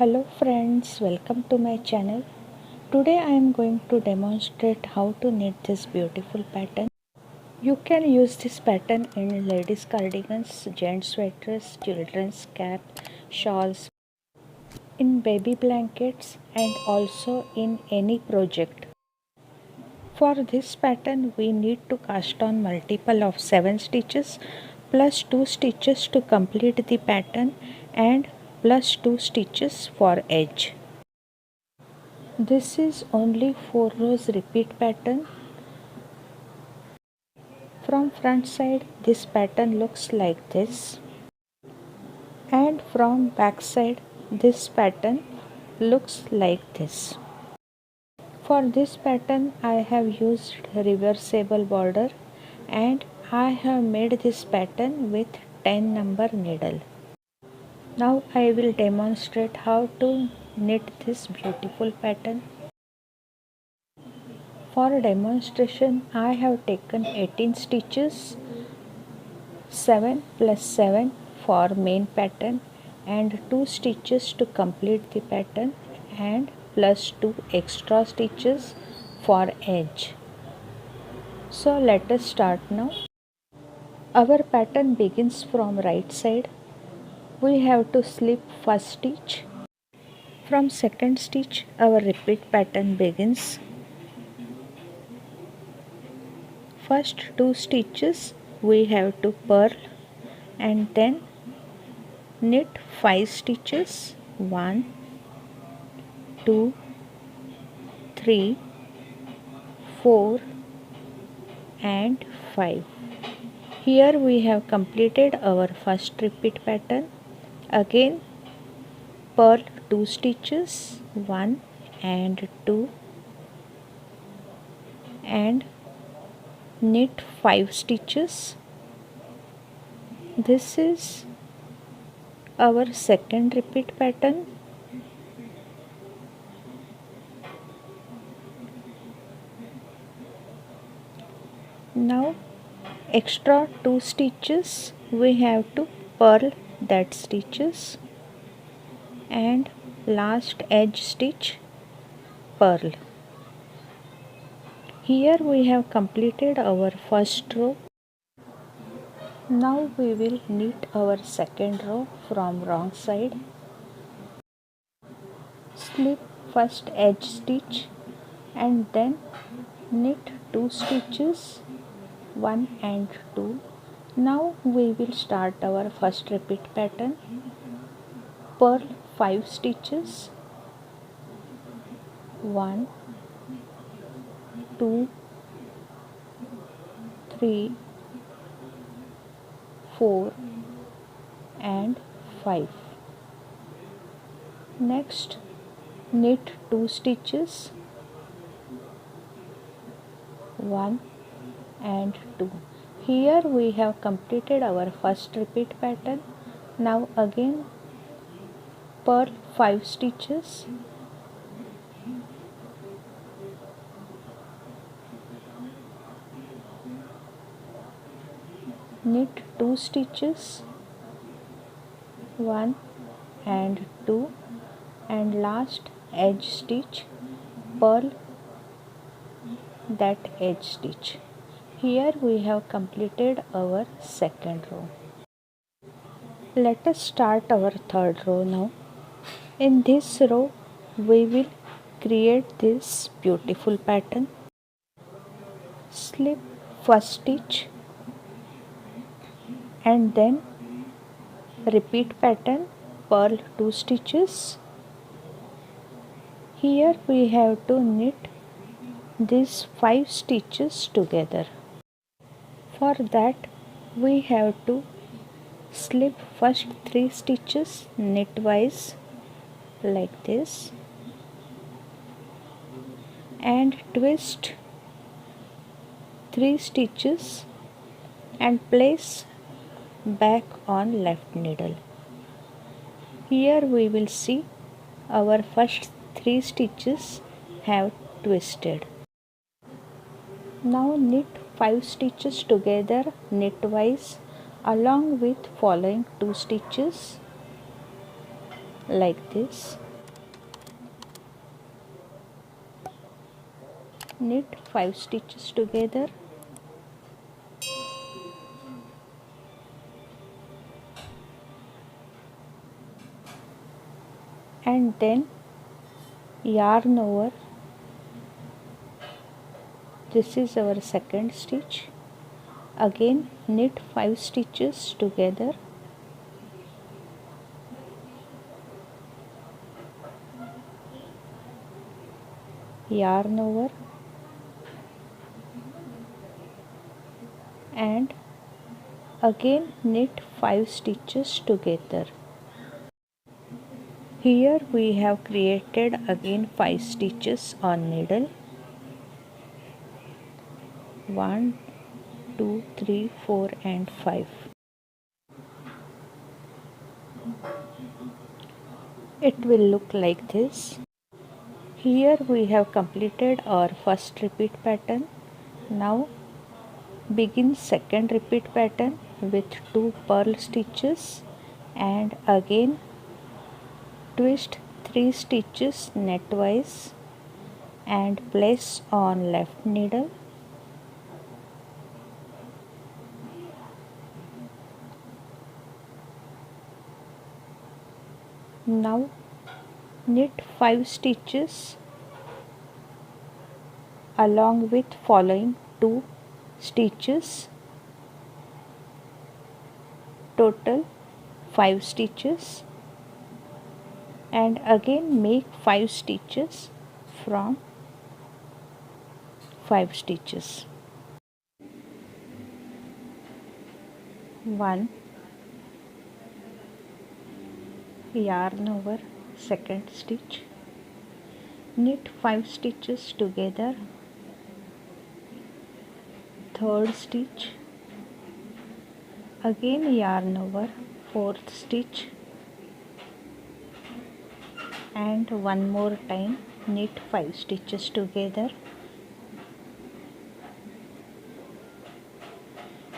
Hello friends, welcome to my channel. Today I am going to demonstrate how to knit this beautiful pattern. You can use this pattern in ladies cardigans, gents sweaters, children's cap, shawls, in baby blankets and also in any project. For this pattern we need to cast on multiple of 7 stitches plus 2 stitches to complete the pattern and plus 2 stitches for edge. This is only 4 rows repeat pattern. From front side this pattern looks like this, and from back side this pattern looks like this. For this pattern I have used reversible border and I have made this pattern with 10 number needle. Now I will demonstrate how to knit this beautiful pattern. For demonstration I have taken 18 stitches, 7 plus 7 for main pattern and 2 stitches to complete the pattern and plus 2 extra stitches for edge. So let us start now. Our pattern begins from right side. We have to slip first stitch. From second stitch our repeat pattern begins. First 2 stitches we have to purl and then knit 5 stitches, 1, 2, 3, 4 and 5. Here we have completed our first repeat pattern. Again purl 2 stitches, 1 and 2 and knit 5 stitches. This is our second repeat pattern. Now extra 2 stitches we have to purl that stitches and last edge stitch purl. Here we have completed our first row. Now we will knit our second row from wrong side. Slip first edge stitch and then knit 2 stitches, 1 and 2. Now we will start our first repeat pattern. Purl 5 stitches, 1, 2, 3, 4 and 5. Next knit 2 stitches, 1 and 2. Here we have completed our first repeat pattern. Now again purl 5 stitches, knit 2 stitches, 1 and 2 and last edge stitch purl that edge stitch. Here we have completed our second row. Let us start our third row now. In this row we will create this beautiful pattern. Slip first stitch and then repeat pattern, purl 2 stitches. Here we have to knit these 5 stitches together. For that we have to slip first 3 stitches knitwise like this and twist 3 stitches and place back on left needle. Here we will see our first 3 stitches have twisted. Now knit 5 stitches together knitwise along with following 2 stitches like this knit 5 stitches together, and then yarn over. This is our second stitch. Again knit 5 stitches together, yarn over, and again knit 5 stitches together. Here we have created again 5 stitches on needle. 1, 2, 3, 4 and 5. It will look like this. Here we have completed our first repeat pattern. Now begin second repeat pattern with 2 purl stitches and again twist 3 stitches netwise and place on left needle. Now knit 5 stitches along with following 2 stitches, total 5 stitches, and again make 5 stitches from 5 stitches. 1, yarn over second stitch, knit 5 stitches together, third stitch, again yarn over fourth stitch, and one more time knit 5 stitches together.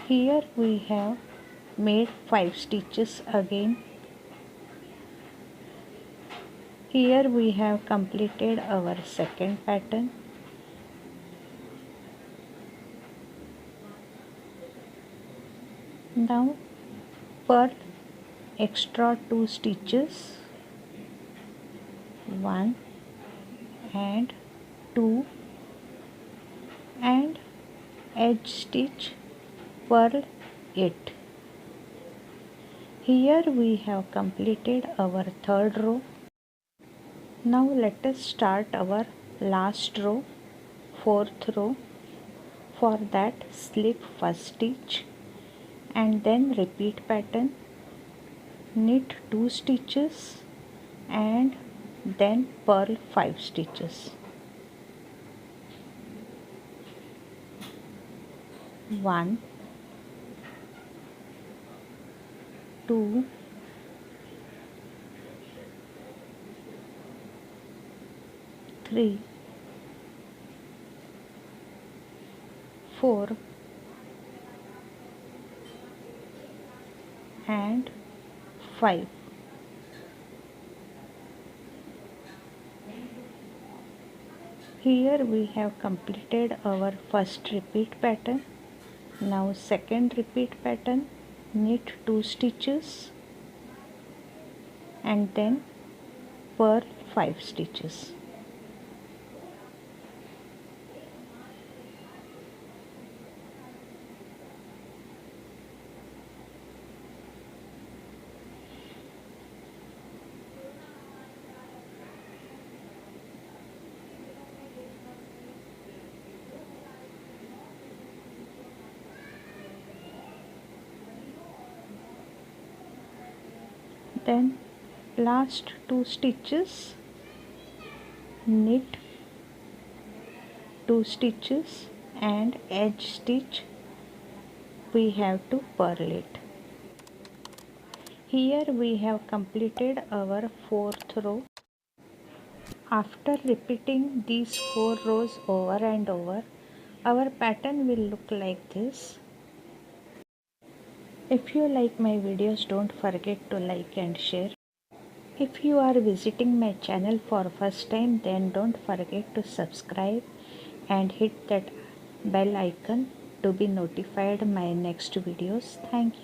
Here we have made 5 stitches again. Here we have completed our second pattern. Now purl extra 2 stitches, 1 and 2, and edge stitch purl it. Here we have completed our third row. Now let us start our last row, fourth row. For that slip first stitch and then repeat pattern, knit 2 stitches and then purl 5 stitches. 1, 2, 3, 4 and 5. Here we have completed our first repeat pattern. Now second repeat pattern, knit 2 stitches and then purl 5 stitches. Then last 2 stitches, knit 2 stitches and edge stitch we have to purl it. Here we have completed our fourth row. After repeating these 4 rows over and over, our pattern will look like this. If you like my videos, don't forget to like and share. If you are visiting my channel for first time, then don't forget to subscribe and hit that bell icon to be notified my next videos. Thank you.